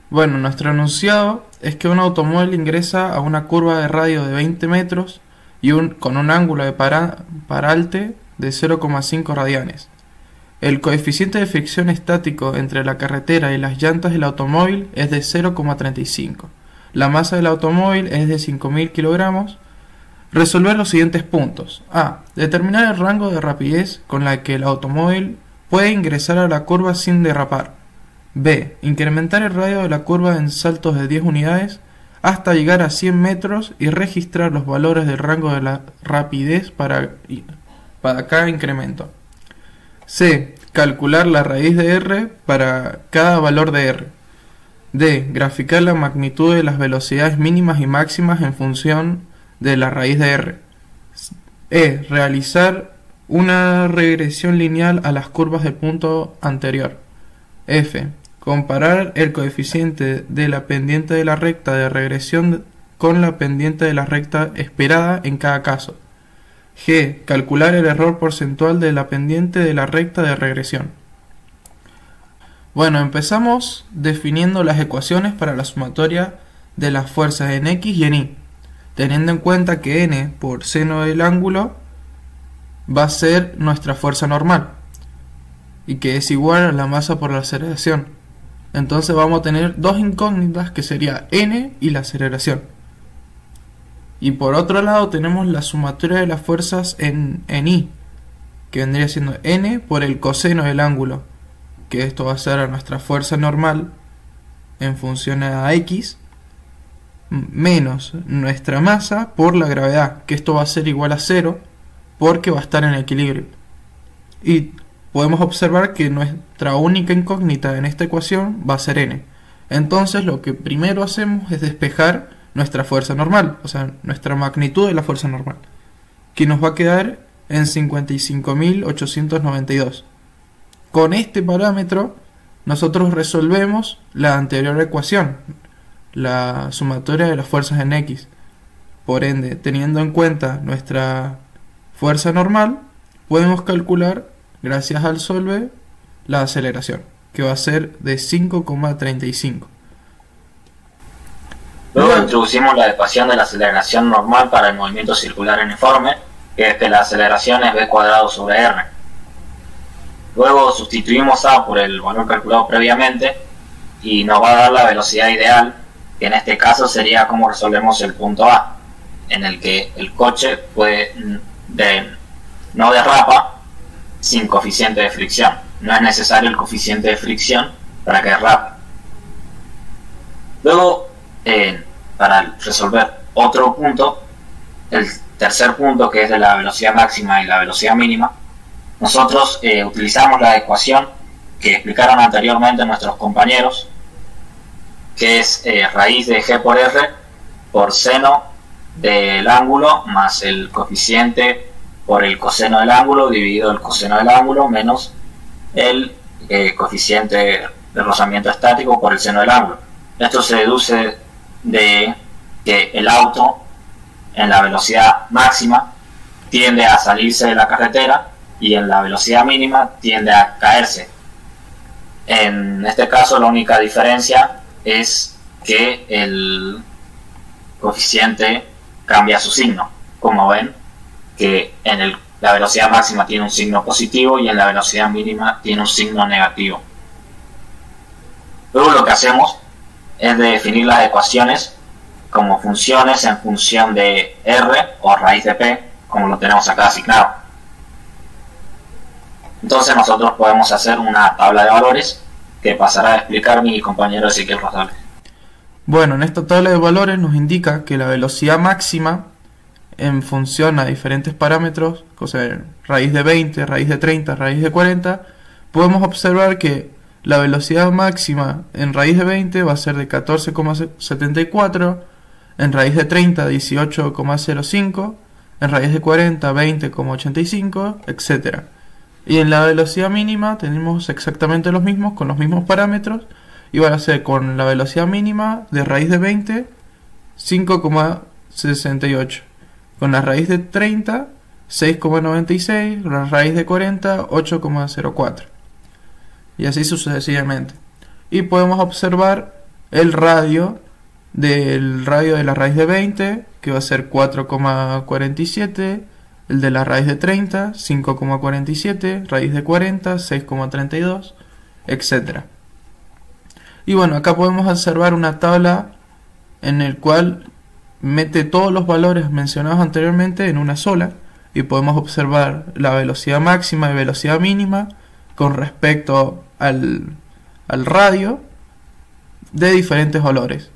Bueno, nuestro enunciado es que un automóvil ingresa a una curva de radio de 20 metros y con un ángulo de paralte de 0,5 radianes. El coeficiente de fricción estático entre la carretera y las llantas del automóvil es de 0,35. La masa del automóvil es de 5.000 kilogramos. Resolver los siguientes puntos. A. Determinar el rango de rapidez con la que el automóvil puede ingresar a la curva sin derrapar. B. Incrementar el radio de la curva en saltos de 10 unidades hasta llegar a 100 metros y registrar los valores del rango de la rapidez para cada incremento. C. Calcular la raíz de R para cada valor de R. D. Graficar la magnitud de las velocidades mínimas y máximas en función de la raíz de R. E. Realizar una regresión lineal a las curvas del punto anterior. F. Comparar el coeficiente de la pendiente de la recta de regresión con la pendiente de la recta esperada en cada caso. G. Calcular el error porcentual de la pendiente de la recta de regresión. Bueno, empezamos definiendo las ecuaciones para la sumatoria de las fuerzas en X y en Y, teniendo en cuenta que N por seno del ángulo va a ser nuestra fuerza normal y que es igual a la masa por la aceleración. Entonces vamos a tener dos incógnitas que sería N y la aceleración. Y por otro lado tenemos la sumatoria de las fuerzas en Y, que vendría siendo N por el coseno del ángulo, que esto va a ser a nuestra fuerza normal en función a X, menos nuestra masa por la gravedad, que esto va a ser igual a 0 porque va a estar en equilibrio. Y podemos observar que nuestra única incógnita en esta ecuación va a ser N. Entonces lo que primero hacemos es despejar nuestra fuerza normal, o sea, nuestra magnitud de la fuerza normal, que nos va a quedar en 55.892. Con este parámetro nosotros resolvemos la anterior ecuación, la sumatoria de las fuerzas en X. Por ende, teniendo en cuenta nuestra fuerza normal, podemos calcular, gracias al solve, la aceleración, que va a ser de 5,35. Luego introducimos la ecuación de la aceleración normal para el movimiento circular uniforme, que es que la aceleración es v cuadrado sobre r. Luego sustituimos a por el valor calculado previamente y nos va a dar la velocidad ideal, que en este caso sería como resolvemos el punto A, en el que el coche no derrapa sin coeficiente de fricción. No es necesario el coeficiente de fricción para que derrape. Luego, para resolver otro punto, el tercer punto, que es de la velocidad máxima y la velocidad mínima, nosotros utilizamos la ecuación que explicaron anteriormente nuestros compañeros, que es raíz de g por r por seno del ángulo más el coeficiente por el coseno del ángulo dividido el coseno del ángulo menos el coeficiente de rozamiento estático por el seno del ángulo. Esto se deduce de que el auto en la velocidad máxima tiende a salirse de la carretera y en la velocidad mínima tiende a caerse. En este caso la única diferencia es que el coeficiente cambia su signo. Como ven, que en la velocidad máxima tiene un signo positivo y en la velocidad mínima tiene un signo negativo. Luego lo que hacemos es definir las ecuaciones como funciones en función de r o raíz de p, como lo tenemos acá asignado. Entonces nosotros podemos hacer una tabla de valores que pasará a explicar mi compañero Ezequiel Rosales. Bueno, en esta tabla de valores nos indica que la velocidad máxima en función a diferentes parámetros, o sea, raíz de 20, raíz de 30, raíz de 40, podemos observar que la velocidad máxima en raíz de 20 va a ser de 14,74, en raíz de 30 18,05, en raíz de 40 20,85, etc. Y en la velocidad mínima tenemos exactamente los mismos, con los mismos parámetros, y van a ser con la velocidad mínima de raíz de 20 5,68, con la raíz de 30 6,96, la raíz de 40 8,04, y así sucesivamente. Y podemos observar el radio del radio de la raíz de 20, que va a ser 4,47, el de la raíz de 30, 5,47, raíz de 40, 6,32, etc. Y bueno, acá podemos observar una tabla en el cual mete todos los valores mencionados anteriormente en una sola, y podemos observar la velocidad máxima y velocidad mínima con respecto al radio de diferentes valores.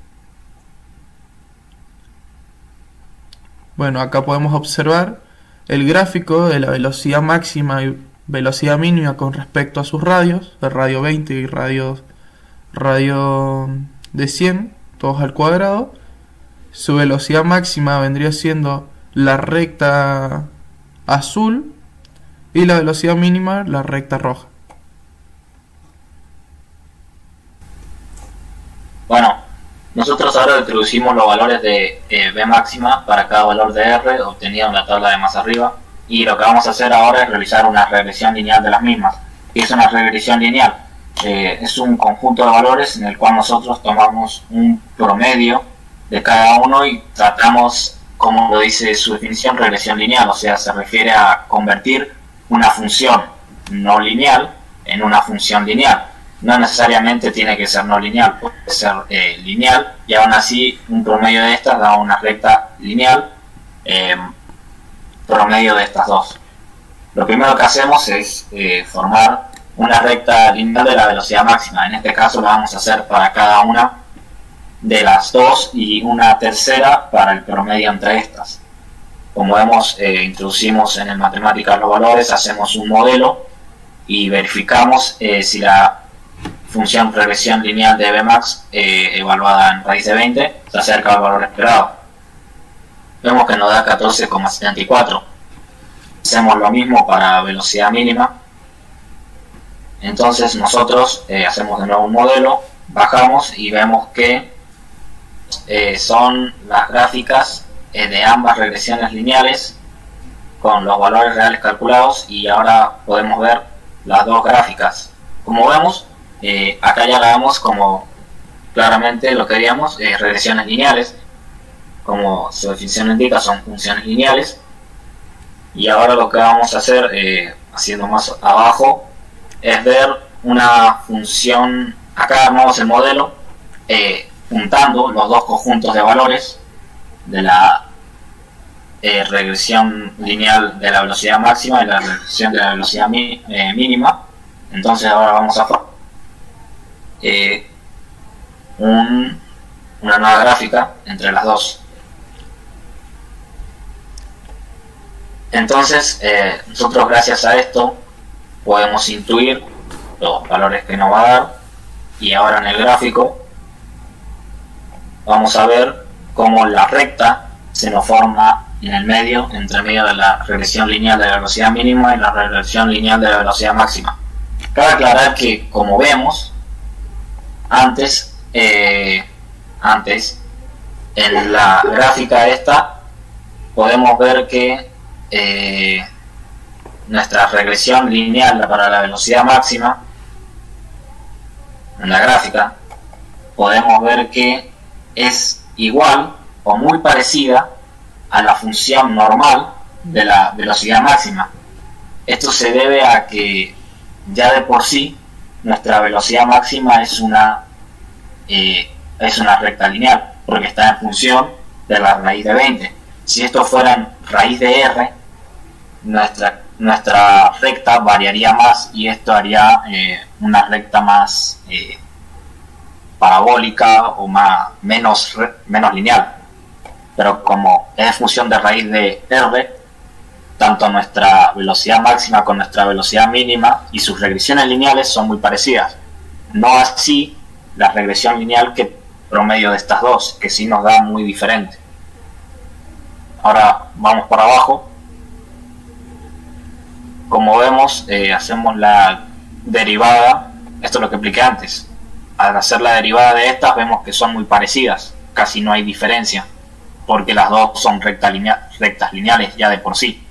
Bueno, acá podemos observar el gráfico de la velocidad máxima y velocidad mínima con respecto a sus radios, el radio 20 y radio de 100, todos al cuadrado. Su velocidad máxima vendría siendo la recta azul y la velocidad mínima la recta roja. Bueno, nosotros ahora introducimos los valores de B máxima para cada valor de R obtenido en la tabla de más arriba, y lo que vamos a hacer ahora es realizar una regresión lineal de las mismas. ¿Qué es una regresión lineal? Es un conjunto de valores en el cual nosotros tomamos un promedio de cada uno y tratamos, como lo dice su definición, regresión lineal, o sea, se refiere a convertir una función no lineal en una función lineal. No necesariamente tiene que ser no lineal, puede ser lineal, y aún así un promedio de estas da una recta lineal promedio de estas dos. Lo primero que hacemos es formar una recta lineal de la velocidad máxima. En este caso la vamos a hacer para cada una de las dos y una tercera para el promedio entre estas. Como vemos, introducimos en el matemáticas los valores, hacemos un modelo y verificamos si la función regresión lineal de Bmax evaluada en raíz de 20 se acerca al valor esperado. Vemos que nos da 14,74. Hacemos lo mismo para velocidad mínima. Entonces nosotros hacemos de nuevo un modelo, bajamos y vemos que son las gráficas de ambas regresiones lineales con los valores reales calculados, y ahora podemos ver las dos gráficas. Como vemos, acá ya la vemos como claramente lo que haríamos, regresiones lineales, como su definición indica, son funciones lineales. Y ahora lo que vamos a hacer, haciendo más abajo, es ver una función. Acá armamos el modelo juntando los dos conjuntos de valores de la regresión lineal de la velocidad máxima y la regresión de la velocidad mínima. Entonces ahora vamos a una nueva gráfica entre las dos. Entonces nosotros, gracias a esto, podemos intuir los valores que nos va a dar, y ahora en el gráfico vamos a ver cómo la recta se nos forma en el medio, entre medio de la regresión lineal de la velocidad mínima y la regresión lineal de la velocidad máxima. Cabe aclarar que, como vemos antes en la gráfica esta, podemos ver que nuestra regresión lineal para la velocidad máxima, en la gráfica podemos ver que es igual o muy parecida a la función normal de la velocidad máxima. Esto se debe a que ya de por sí nuestra velocidad máxima es una recta lineal, porque está en función de la raíz de 20. Si esto fuera en raíz de r, nuestra recta variaría más, y esto haría una recta más parabólica o menos lineal. Pero como es función de raíz de r, tanto nuestra velocidad máxima con nuestra velocidad mínima y sus regresiones lineales son muy parecidas. No así la regresión lineal que promedio de estas dos, que sí nos da muy diferente. Ahora vamos para abajo. Como vemos, hacemos la derivada. Esto es lo que expliqué antes. Al hacer la derivada de estas, vemos que son muy parecidas, casi no hay diferencia, porque las dos son rectas lineales ya de por sí.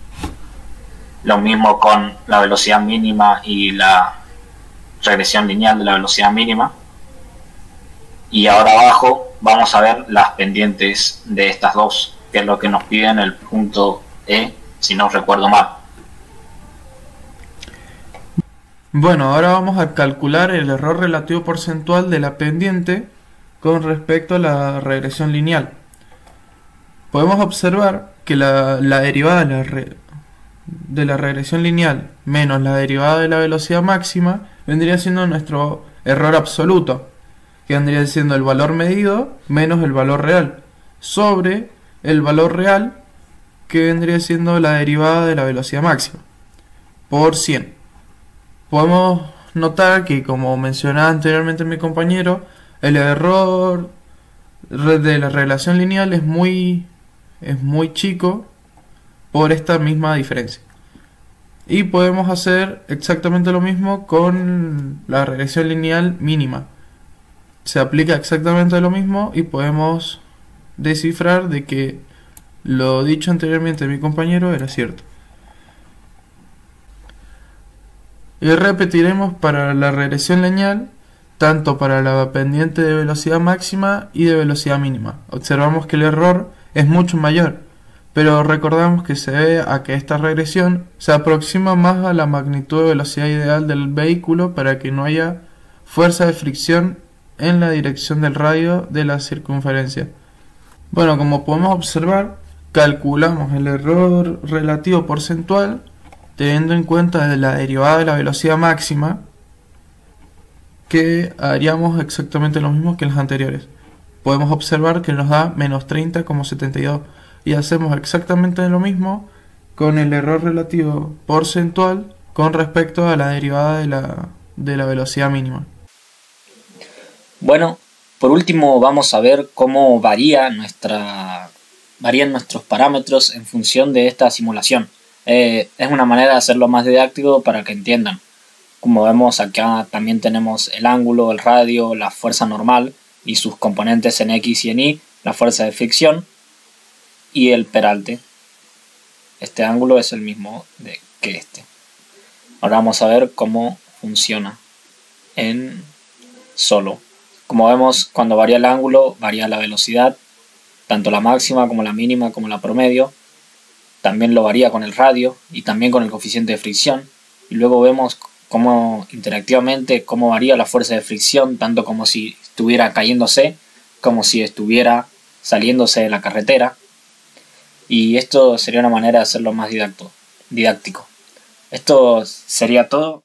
Lo mismo con la velocidad mínima y la regresión lineal de la velocidad mínima. Y ahora abajo vamos a ver las pendientes de estas dos, que es lo que nos pide en el punto E, si no recuerdo mal. Bueno, ahora vamos a calcular el error relativo porcentual de la pendiente con respecto a la regresión lineal. Podemos observar que la derivada de la regresión lineal menos la derivada de la velocidad máxima vendría siendo nuestro error absoluto, que vendría siendo el valor medido menos el valor real, sobre el valor real, que vendría siendo la derivada de la velocidad máxima, por 100. Podemos notar que, como mencionaba anteriormente mi compañero, el error de la relación lineal es muy chico por esta misma diferencia. Y podemos hacer exactamente lo mismo con la regresión lineal mínima. Se aplica exactamente lo mismo y podemos descifrar de que lo dicho anteriormente de mi compañero era cierto. Y repetiremos para la regresión lineal, tanto para la pendiente de velocidad máxima y de velocidad mínima. Observamos que el error es mucho mayor, pero recordamos que se debe a que esta regresión se aproxima más a la magnitud de velocidad ideal del vehículo para que no haya fuerza de fricción en la dirección del radio de la circunferencia. Bueno, como podemos observar, calculamos el error relativo porcentual teniendo en cuenta la derivada de la velocidad máxima, que haríamos exactamente lo mismo que en los anteriores. Podemos observar que nos da menos 30,72 y hacemos exactamente lo mismo con el error relativo porcentual con respecto a la derivada de la velocidad mínima. Bueno, por último vamos a ver cómo varían nuestros parámetros en función de esta simulación. Es una manera de hacerlo más didáctico para que entiendan. Como vemos acá también tenemos el ángulo, el radio, la fuerza normal y sus componentes en X y en Y, la fuerza de fricción y el peralte. Este ángulo es el mismo que este. Ahora vamos a ver cómo funciona en solo. Como vemos, cuando varía el ángulo, varía la velocidad, tanto la máxima como la mínima como la promedio. También lo varía con el radio y también con el coeficiente de fricción. Y luego vemos cómo interactivamente cómo varía la fuerza de fricción, tanto como si estuviera cayéndose, como si estuviera saliéndose de la carretera. Y esto sería una manera de hacerlo más didáctico. Esto sería todo.